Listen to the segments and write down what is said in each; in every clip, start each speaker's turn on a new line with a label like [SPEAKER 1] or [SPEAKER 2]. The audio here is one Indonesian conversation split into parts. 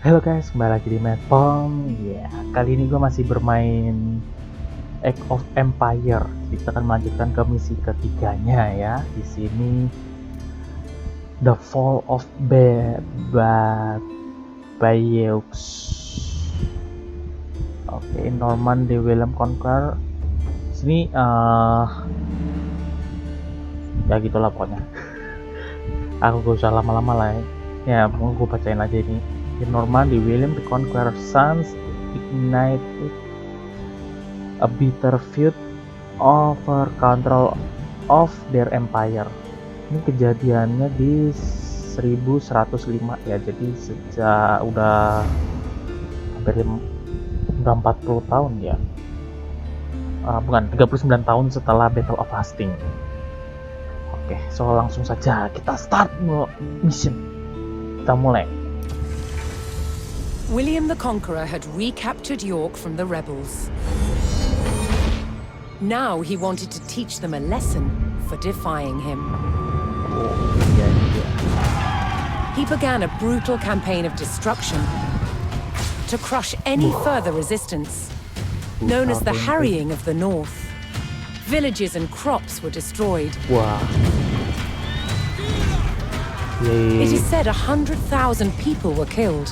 [SPEAKER 1] Halo guys, kembali lagi di Medpom. Ya, kali ini gue masih bermain Age of Empire. Kita akan melanjutkan ke misi ketiganya ya. Di sini The Fall of Bayeux. Oke, Norman di William Conquer. Sini ya gitulah pokoknya. Aku gak usah lama-lama lah ya. Ya, mau gue bacain aja ini. In Normandy, William the Conqueror's sons ignited a bitter feud over control of their empire. Ini kejadiannya di 1105 ya, jadi sejak udah hampir udah 40 tahun ya. Bukan, 39 tahun setelah Battle of Hastings. Oke, so langsung saja kita start mission. Kita mulai.
[SPEAKER 2] William the Conqueror had recaptured York from the rebels. Now he wanted to teach them a lesson for defying him. He began a brutal campaign of destruction to crush any further resistance, known as the Harrying of the North. Villages and crops were destroyed.
[SPEAKER 1] Wow.
[SPEAKER 2] It is said 100,000 people were killed.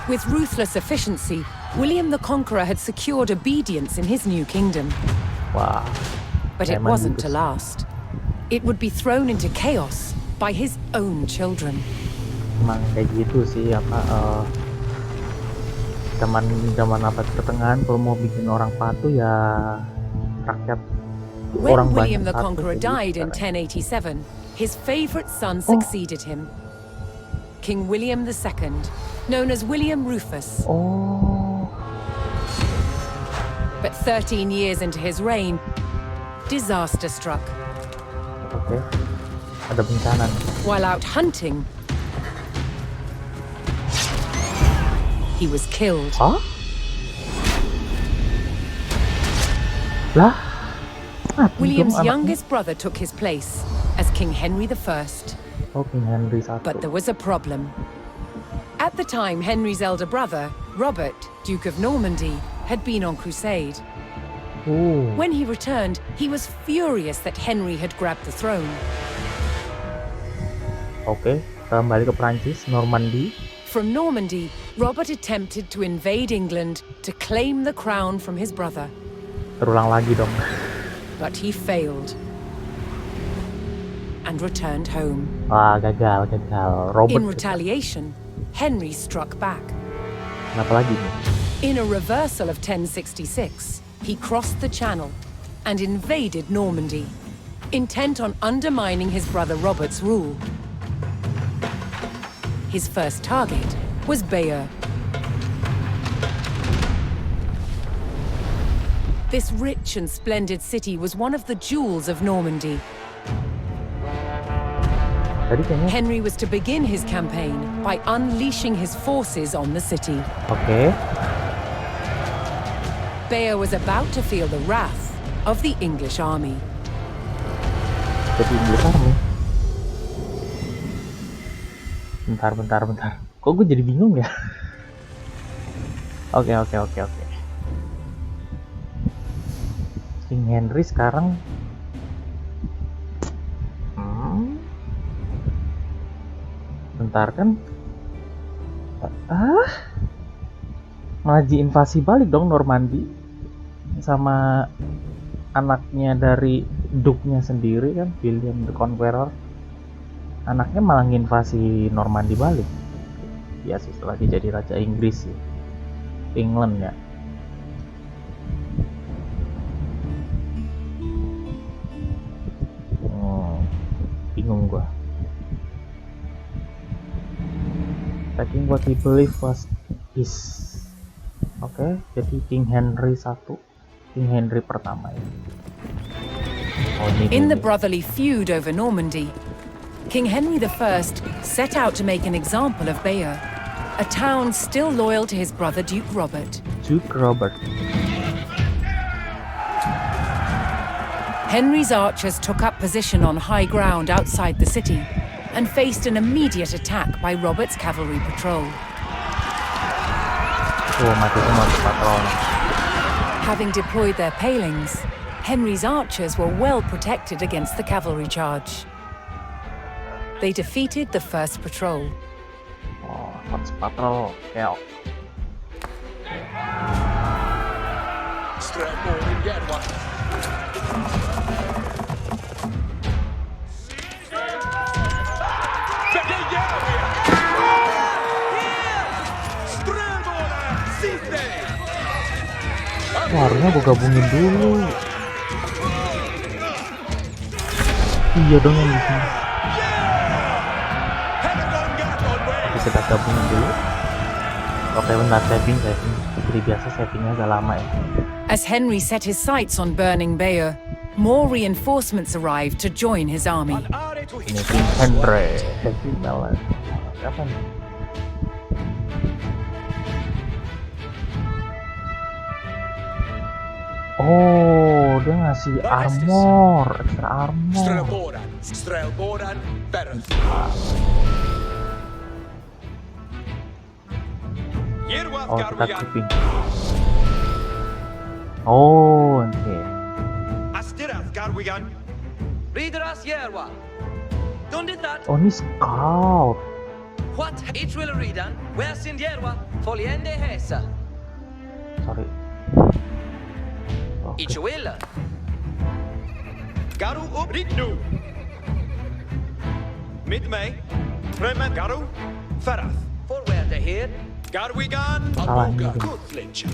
[SPEAKER 2] With ruthless efficiency, William the Conqueror had secured obedience in his new kingdom.
[SPEAKER 1] Wow.
[SPEAKER 2] But it wasn't to last. It would be thrown into chaos by his own children.
[SPEAKER 1] Emang kayak gitu sih, zaman abad pertengahan kalau mau bikin orang patuh ya rakyat orang
[SPEAKER 2] When William
[SPEAKER 1] banyak
[SPEAKER 2] the Conqueror died in 1087, his favorite son succeeded him. King William II, known as William Rufus. But 13 years into his reign, disaster struck.
[SPEAKER 1] Oke. Ada bencana nih.
[SPEAKER 2] While out hunting, he was killed.
[SPEAKER 1] Hah? Lah?
[SPEAKER 2] William's youngest brother took his place as King Henry I.
[SPEAKER 1] Oh, King Henry I.
[SPEAKER 2] But there was a problem. At the time, Henry's elder brother, Robert, Duke of Normandy, had been on crusade. When he returned, he was furious that Henry had grabbed the throne.
[SPEAKER 1] Oke, kembali ke Prancis, Normandy.
[SPEAKER 2] From Normandy, Robert attempted to invade England to claim the crown from his brother.
[SPEAKER 1] Terulang lagi dong.
[SPEAKER 2] But he failed and returned home.
[SPEAKER 1] Wah, gagal. Robert.
[SPEAKER 2] In retaliation, Henry struck back.
[SPEAKER 1] Kenapa lagi nih?
[SPEAKER 2] In a reversal of 1066, he crossed the Channel and invaded Normandy, intent on undermining his brother Robert's rule. His first target was Bayeux. This rich and splendid city was one of the jewels of Normandy. Henry was to begin his campaign by unleashing his forces on the city.
[SPEAKER 1] Oke.
[SPEAKER 2] Bayeux was about to feel the wrath of the English army.
[SPEAKER 1] Jadi English army. Bentar. Kok gue jadi bingung ya? Oke. King Henry sekarang bentar kan malah diinvasi balik dong Normandy sama anaknya dari Duke-nya sendiri kan, William the Conqueror. Anaknya malah nginvasi Normandy balik ya sih, setelah dia jadi Raja Inggris sih, England ya. Bingung gua. Taking what he believed was peace. Oke, jadi King Henry I, King Henry pertama ya.
[SPEAKER 2] In the brotherly feud over Normandy, King Henry I set out to make an example of Bayeux, a town still loyal to his brother Duke Robert. Henry's archers took up position on high ground outside the city and faced an immediate attack by Robert's cavalry patrol.
[SPEAKER 1] Oh, mati semua tuh patrolnya.
[SPEAKER 2] Having deployed their palings, Henry's archers were well protected against the cavalry charge. They defeated the first patrol.
[SPEAKER 1] Oh, first patrol. Ya. Wah, harusnya gue gabungin dulu. Iya dong yang di sini. Oke, kita gabungin dulu. Oke, bentar saving. Seperti biasa savingnya agak lama ya.
[SPEAKER 2] As Henry set his sights on burning Bayeux, more reinforcements arrived to join his army.
[SPEAKER 1] Ini King Henry, heavy melon. Apa nih? Oh, dia ngasih armor, extra armor. Oh, kita grouping. Oh, oke. Oh, ini scout. Sorry.
[SPEAKER 3] Ichuela. Garu upp dit nu. Mit mig. Prömmen Garu. Ferrath. Forward ahead. Garwigan. Abuga. Kutlincha.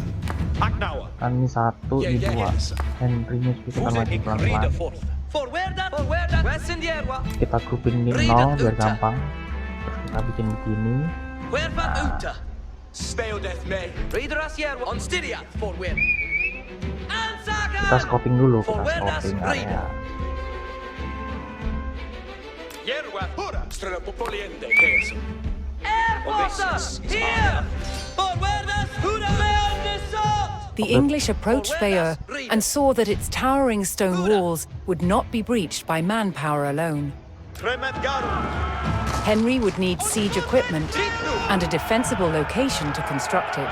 [SPEAKER 3] Aknawa.
[SPEAKER 1] Kan ini 1 di 2. Henry-nya kita maju pelan-pelan. Kita grouping di 0 biar gampang. Terus kita bikin begini. Nah. Kita scouting dulu, scouting area.
[SPEAKER 2] The English approached Bayeux and saw that its towering stone walls would not be breached by manpower alone. Henry would need siege equipment and a defensible location to construct it.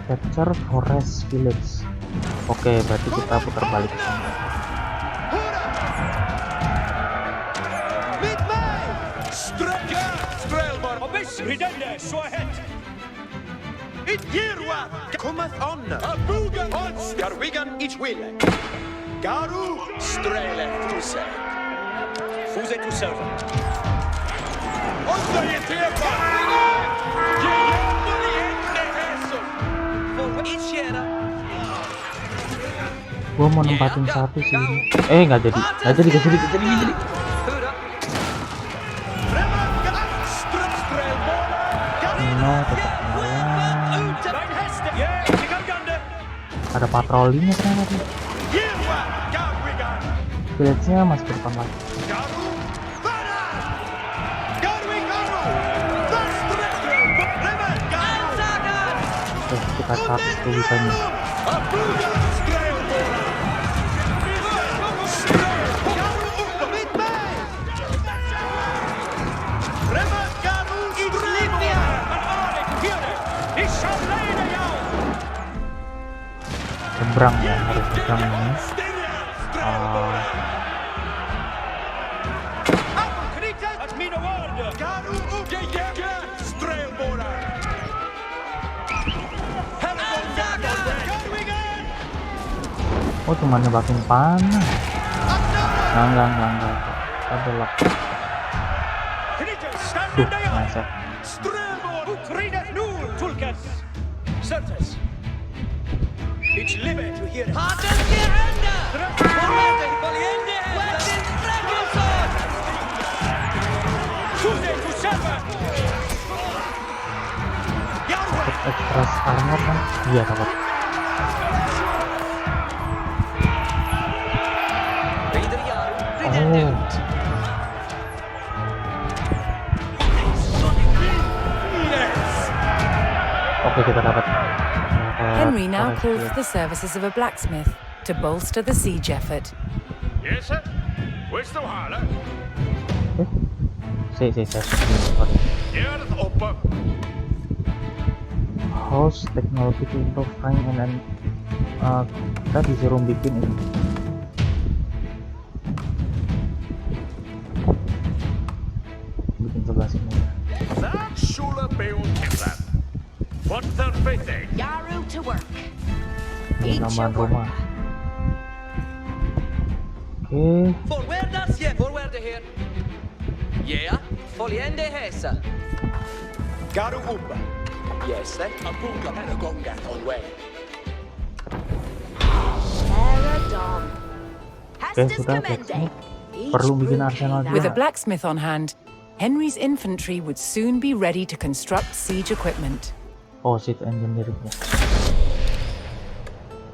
[SPEAKER 1] Capture Forest Village. Oke, berarti kita putar balik ke sana. Gua mau nempatin satu sih. Nggak jadi. Nah, tetap jalan. Ada patrolinya sana tuh. Village-nya masih ke depan lagi. Kita 100 tuh bisanya. Seberang ya, harus seberang ini. Oh, cuma nyebakin panah. Enggak. Kita belok. Masa. Extras armor kan? Iya, dapat. Oh. Oke, kita dapat.
[SPEAKER 2] Henry now called for the services of a blacksmith to bolster the siege effort.
[SPEAKER 3] Yes, sir. Where's the holler?
[SPEAKER 1] Say.
[SPEAKER 3] Earth uppe.
[SPEAKER 1] Host teknologi untuk Frank and kita disuruh bikin ini. Bikin sebelah sini.
[SPEAKER 3] That should be on. What's the fifth?
[SPEAKER 4] Yaru to work.
[SPEAKER 1] Tambahan rumah. Oke.
[SPEAKER 5] Forwardas, yeah, forward here. Yeah, foliende hesa.
[SPEAKER 3] Garu uppe.
[SPEAKER 5] Yes, apunga panagonga on way.
[SPEAKER 4] Paradon.
[SPEAKER 1] Oke, sudah teksnya. Perlu bikin arsenal
[SPEAKER 2] With a
[SPEAKER 1] juga.
[SPEAKER 2] blacksmith on hand, Henry's infantry would soon be ready to construct siege equipment.
[SPEAKER 1] Oh, seat engineering-nya.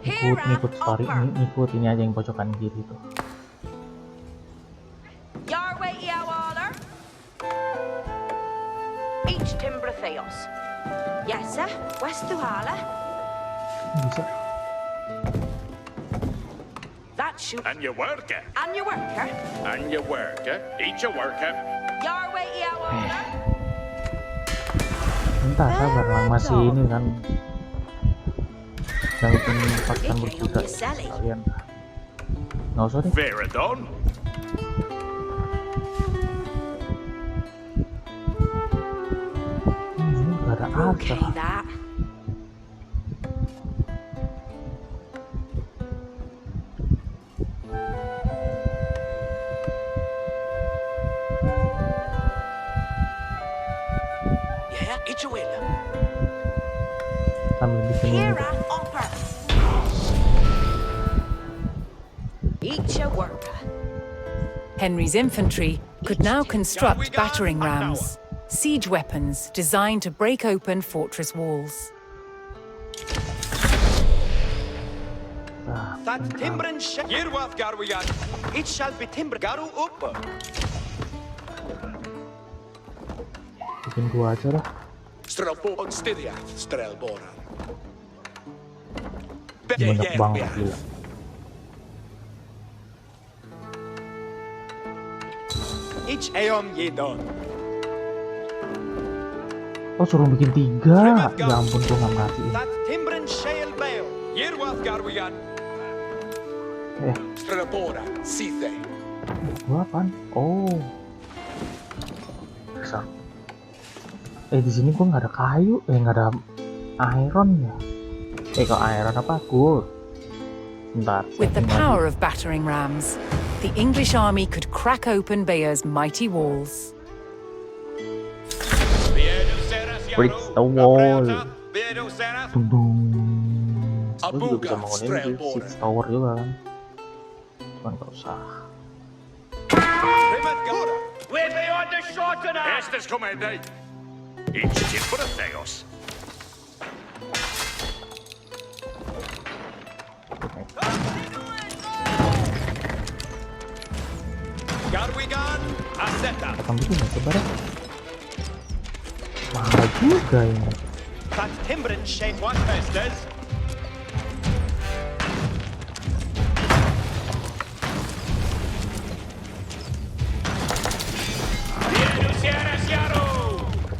[SPEAKER 1] Ngikut story, ngikut ini aja yang pojokan kiri tuh.
[SPEAKER 4] Your way, Yawaller. Each timber theos. Yes, sir. West to Hala.
[SPEAKER 1] Bisa.
[SPEAKER 4] That shoot.
[SPEAKER 3] And you worker.
[SPEAKER 4] And your worker.
[SPEAKER 3] And you worker. Each a worker.
[SPEAKER 4] Your way, Yawaller.
[SPEAKER 1] Entah, sabar lah, masih ini kan. Yang bikin pasukan berkuda kalian. Nggak usah deh.
[SPEAKER 3] Veradon.
[SPEAKER 1] Nggak ada
[SPEAKER 4] Okay,
[SPEAKER 1] apa.
[SPEAKER 4] that.
[SPEAKER 5] Yeah, it's a will.
[SPEAKER 1] Sambil bikin ini.
[SPEAKER 4] Here at upper. Each a worker.
[SPEAKER 2] Henry's infantry could now construct battering rams, siege weapons designed to break open fortress walls.
[SPEAKER 1] Nah,
[SPEAKER 3] That timbren shall. Here what Garwigan. It shall be timber. Garu uppe.
[SPEAKER 1] bikin gua aja lah.
[SPEAKER 5] Strelbon styria, strelboran.
[SPEAKER 1] Banyak banget gila.
[SPEAKER 3] Each eom ye don.
[SPEAKER 1] Oh, suruh bikin 3. Ya ampun, gua nggak ngerti.
[SPEAKER 3] That timbren shall bail. Here what Garwigan.
[SPEAKER 5] Strelbora, sithe.
[SPEAKER 1] Gua apaan? Oh. Bisa. Di sini gua nggak ada kayu, nggak ada iron ya. Kalau iron apa? Gold. Bentar.
[SPEAKER 2] With the
[SPEAKER 1] setting lagi.
[SPEAKER 2] power of battering rams, the English army could crack open Bayeux's mighty walls.
[SPEAKER 1] Break the wall. Dung dung. Lu juga bisa
[SPEAKER 5] Abuga,
[SPEAKER 1] bangunin di
[SPEAKER 5] strelbora.
[SPEAKER 1] 6 tower juga kan. Cuman nggak usah.
[SPEAKER 3] We're beyond the short enough. Estes comende. Each timber theos. Garwigan, Aseta.
[SPEAKER 1] Akan bikin ya, coba deh. Mahal juga ini.
[SPEAKER 3] That timbren shape what festes.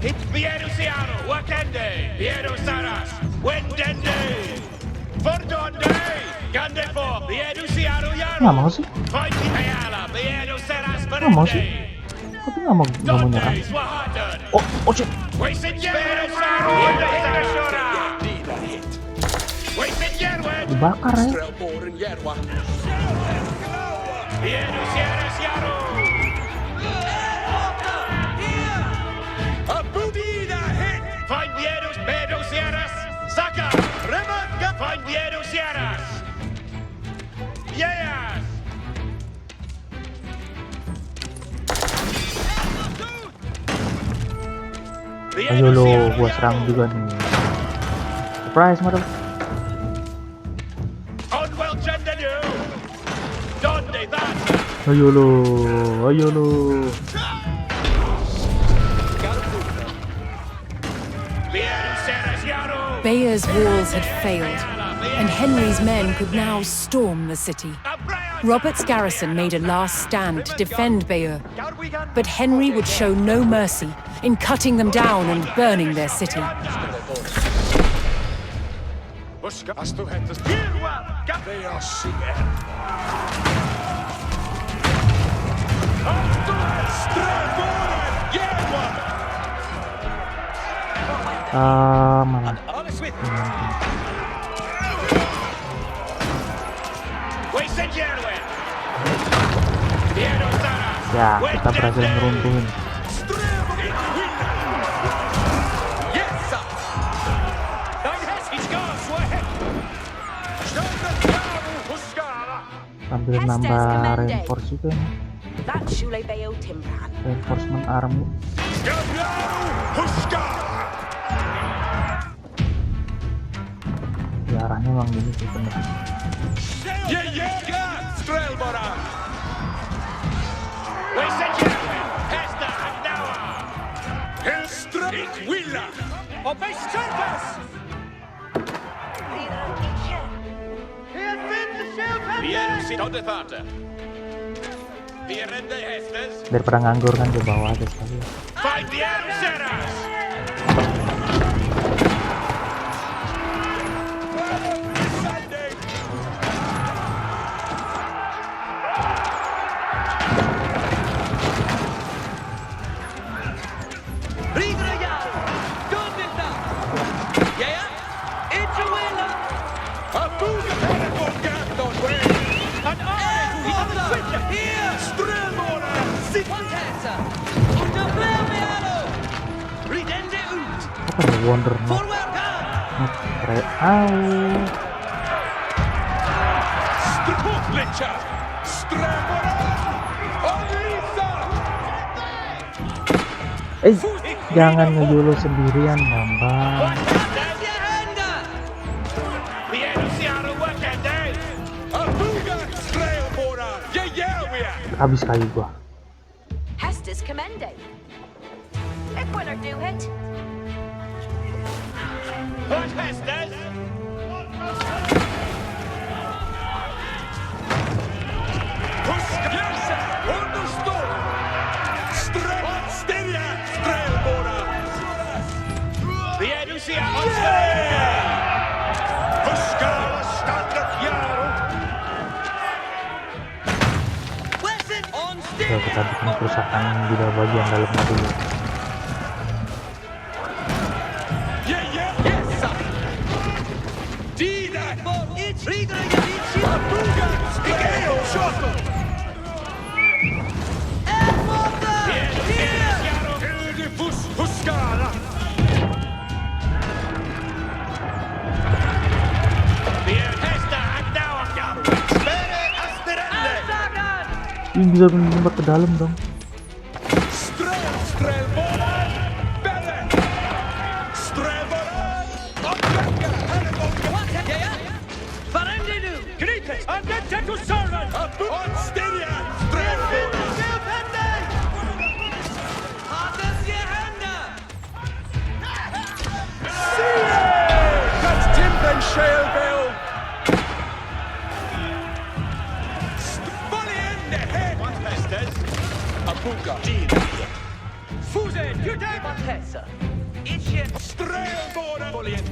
[SPEAKER 3] Hit Bierusiano, Wakende, Bierusaras, Wendende, Fordonde, Gandefo, Bierusiano
[SPEAKER 1] Nggak
[SPEAKER 3] Yaro,
[SPEAKER 1] mau sih?
[SPEAKER 3] Fighti Ayala, Bierusaras,
[SPEAKER 1] Nggak mau sih? Tapi nggak mau nyerang.
[SPEAKER 3] Donde, Swahadan,
[SPEAKER 1] Oh shit.
[SPEAKER 3] Wasted Bierusaru, Bierusaras,
[SPEAKER 5] Dida hit.
[SPEAKER 3] Wasted Yerwed,
[SPEAKER 1] Dibakar ya.
[SPEAKER 5] Strelboren yerwa.
[SPEAKER 3] Bierusianas Yaro, Abudida hit, find Bierusianas, Saka, Remaka, find Bierusianas, yes.
[SPEAKER 1] Ayo lo, gua serang juga nih. Surprise, mother.
[SPEAKER 3] Onwell Jendenu, Donde that,
[SPEAKER 1] Ayo lo, ayo lo.
[SPEAKER 3] Bierusianas Yaro,
[SPEAKER 2] Bayeux's walls had failed, and Henry's men could now storm the city. Robert's garrison made a last stand to defend Bayeux, but Henry would show no mercy in cutting them down and burning their city.
[SPEAKER 1] Mana? Ya, kita berhasil ngeruntuhin. Sambil nambah reinforce juga nih. Reinforcement army. Ya, arahnya emang gini sih bener. Daripada nganggur kan, di bawah aja sekali. Apa nih Wonder Not? Jangan ngejulu sendirian, Bambang. Habis kayu gua.
[SPEAKER 4] Hester's commending. If winner do it.
[SPEAKER 3] What Hester's?
[SPEAKER 1] Oke, kita bikin kerusakan di bagian dalamnya dulu. Ini bisa menyumbat ke dalam dong.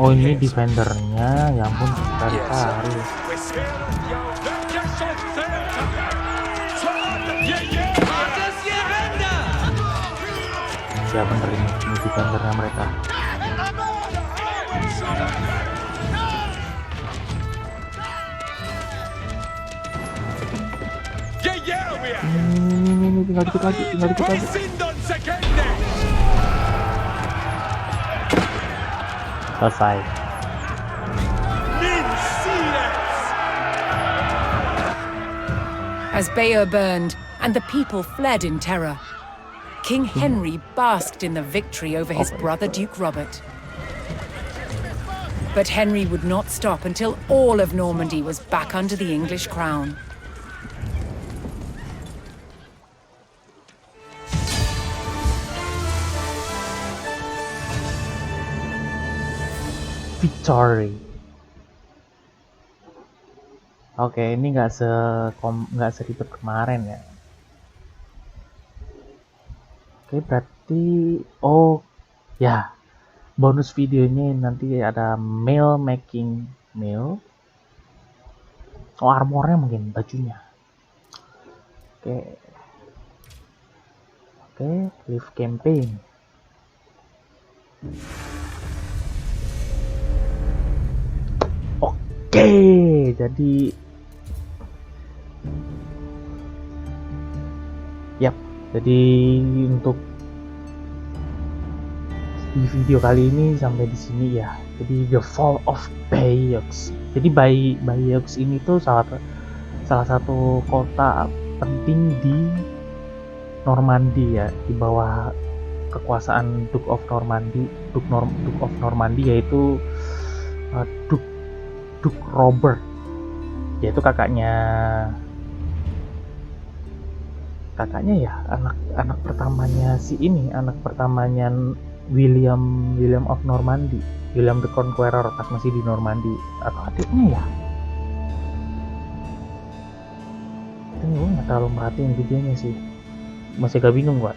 [SPEAKER 1] Oh, ini defendernya, ya ampun, tarik-tarik. Ya bener, ini defendernya mereka. Ini tinggal dikit lagi. Selesai.
[SPEAKER 2] As Bayeux burned and the people fled in terror, King Henry basked in the victory over his brother Duke Robert. But Henry would not stop until all of Normandy was back under the English crown.
[SPEAKER 1] Victory. Oke, ini nggak seribet kemarin ya. Oke, berarti berarti oh ya, bonus videonya nanti ada mail making mail. Oh, armornya mungkin, bajunya. Oke, live campaign. Oke, jadi jadi untuk di video kali ini sampai di sini ya. Jadi The Fall of Bayeux. Jadi Bayeux ini tuh salah satu kota penting di Normandy ya, di bawah kekuasaan Duke of Normandy yaitu Duke Robert, yaitu kakaknya ya, anak pertamanya William of Normandy, William the Conqueror pas masih di Normandy, atau adiknya ya. Ini gue nggak terlalu merhatiin videonya sih, masih agak bingung gua.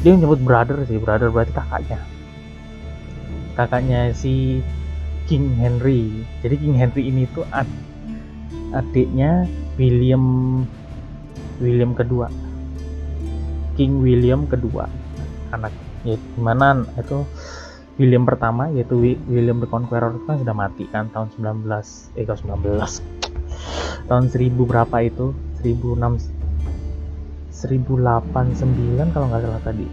[SPEAKER 1] Dia nyebut brother berarti kakaknya si King Henry. Jadi King Henry ini tuh adiknya William kedua, King William kedua, anak yaitu dimana itu William pertama yaitu William the Conqueror itu kan sudah mati kan tahun 1000 berapa itu, 1089 kalau nggak salah tadi.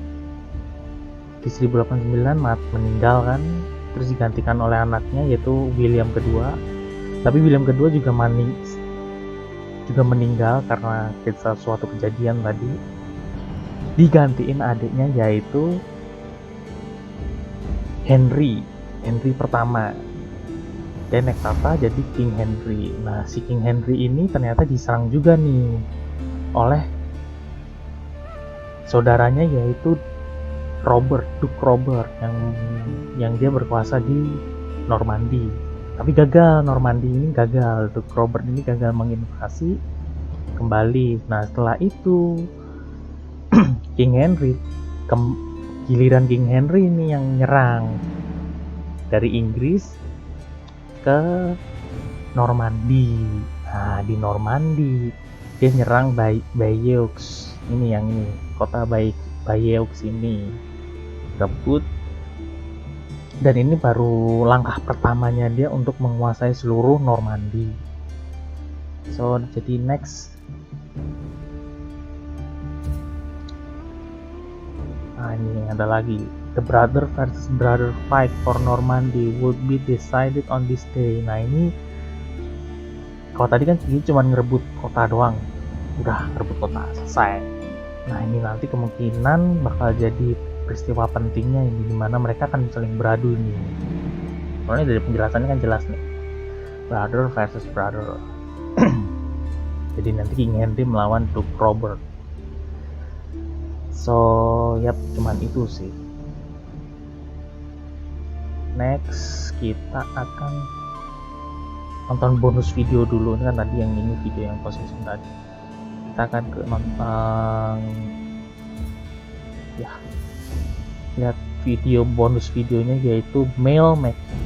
[SPEAKER 1] Di 1089 meninggal kan, terus digantikan oleh anaknya yaitu William kedua. Tapi William kedua juga meninggal karena suatu kejadian tadi. Digantiin adiknya yaitu Henry pertama. Dia naik tahta jadi King Henry. Nah, si King Henry ini ternyata diserang juga nih oleh saudaranya yaitu Duke Robert yang dia berkuasa di Normandy. Tapi Duke Robert ini gagal menginvasi kembali. Nah, setelah itu giliran King Henry ini yang nyerang dari Inggris ke Normandy. Nah, di Normandy dia nyerang Bayeux. Ini kota Bayeux ini rebut, dan ini baru langkah pertamanya dia untuk menguasai seluruh Normandy. So, jadi next. Nah, ini ada lagi. The brother versus brother fight for Normandy would be decided on this day. Nah, ini kalau tadi kan cuma ngerebut kota doang, udah ngerebut kota selesai. Nah, ini nanti kemungkinan bakal jadi peristiwa pentingnya ini, dimana mereka akan saling beradu nih. Soalnya dari penjelasannya kan jelas nih, brother versus brother. Jadi nanti King Henry melawan Duke Robert. So, cuman itu sih. Next, kita akan nonton bonus video dulu. Ini kan tadi yang ini video yang posisi tadi. Kita akan nonton lihat video bonus videonya yaitu mail making.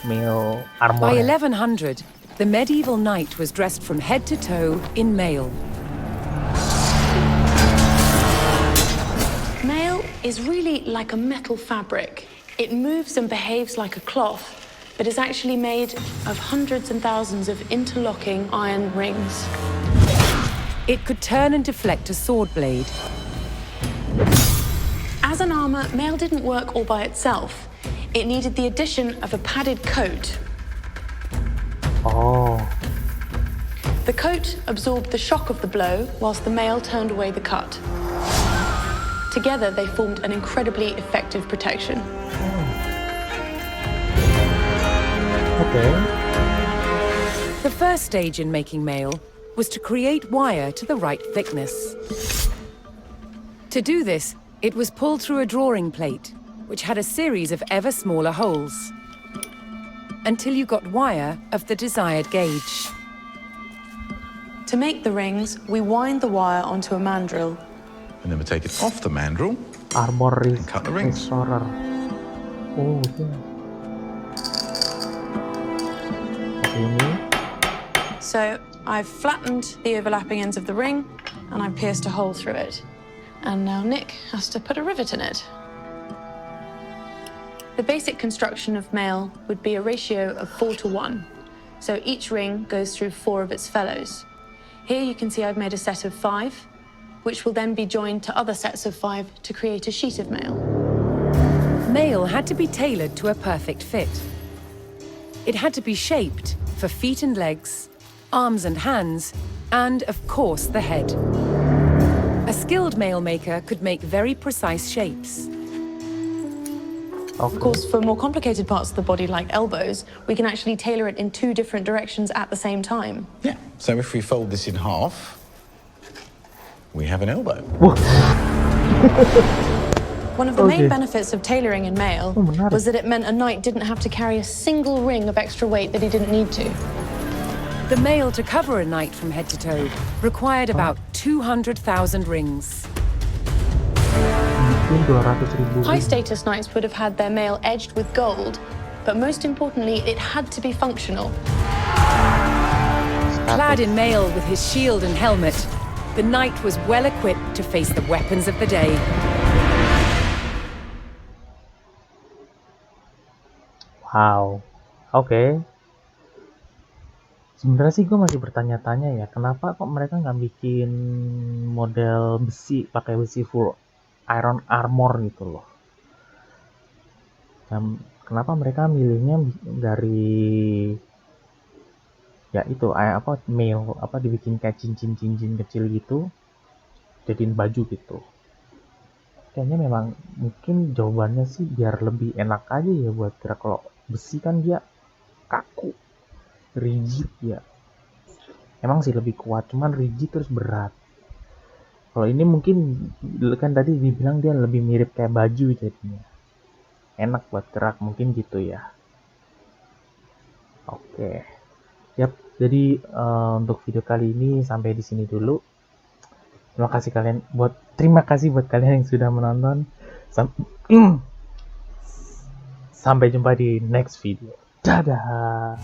[SPEAKER 1] Mail armor.
[SPEAKER 2] By 1100, the medieval knight was dressed from head to toe in mail.
[SPEAKER 6] Mail is really like a metal fabric. It moves and behaves like a cloth, but is actually made of hundreds and thousands of interlocking iron rings.
[SPEAKER 2] It could turn and deflect a sword blade.
[SPEAKER 6] As an armor, mail didn't work all by itself. It needed the addition of a padded coat.
[SPEAKER 1] Oh.
[SPEAKER 6] The coat absorbed the shock of the blow, whilst the mail turned away the cut. Together, they formed an incredibly effective protection.
[SPEAKER 1] Okay.
[SPEAKER 2] The first stage in making mail was to create wire to the right thickness. To do this, it was pulled through a drawing plate, which had a series of ever smaller holes. until you got wire of the desired gauge.
[SPEAKER 6] To make the rings, we wind the wire onto a mandrel.
[SPEAKER 7] And then we take it off the mandrel.
[SPEAKER 1] Armor
[SPEAKER 7] cut the rings.
[SPEAKER 1] restorer. Oh, okay. Oke, ini.
[SPEAKER 6] So I've flattened the overlapping ends of the ring and I've pierced a hole through it. And now Nick has to put a rivet in it. The basic construction of mail would be a ratio of 4:1. So each ring goes through 4 of its fellows. Here you can see I've made a set of 5, which will then be joined to other sets of 5 to create a sheet of mail.
[SPEAKER 2] Mail had to be tailored to a perfect fit. It had to be shaped for feet and legs, arms and hands, and of course the head. A skilled mail maker could make very precise shapes.
[SPEAKER 6] Of course, for more complicated parts of the body, like elbows, we can actually tailor it in 2 different directions at the same time.
[SPEAKER 7] Yeah. So if we fold this in half, we have an elbow.
[SPEAKER 6] One of the
[SPEAKER 1] Okay.
[SPEAKER 6] main benefits of tailoring in mail
[SPEAKER 1] menarik.
[SPEAKER 6] was that it meant a knight didn't have to carry a single ring of extra weight that he didn't need to.
[SPEAKER 2] The mail to cover a knight from head to toe required about 200,000 rings.
[SPEAKER 1] Mungkin 200.000
[SPEAKER 6] High-status knights would have had their mail edged with gold, but most importantly, it had to be functional.
[SPEAKER 2] Clad in mail with his shield and helmet, the knight was well equipped to face the weapons of the day.
[SPEAKER 1] Wow, oke. Sebenarnya sih gue masih bertanya-tanya ya, kenapa kok mereka nggak bikin model besi, pakai besi full iron armor gitu loh. Dan kenapa mereka milihnya dari ya itu mail dibikin kayak cincin-cincin kecil gitu, jadiin baju gitu. Kayaknya memang mungkin jawabannya sih biar lebih enak aja ya buat gerak. Kalau besi kan dia kaku, rigid ya. Emang sih lebih kuat, cuman rigid terus berat. Kalau ini mungkin kan tadi dibilang dia lebih mirip kayak baju jadinya. Enak buat gerak mungkin gitu ya. Oke. Yap, jadi untuk video kali ini sampai di sini dulu. Terima kasih buat kalian yang sudah menonton. Sampai jumpa di next video. Dadah.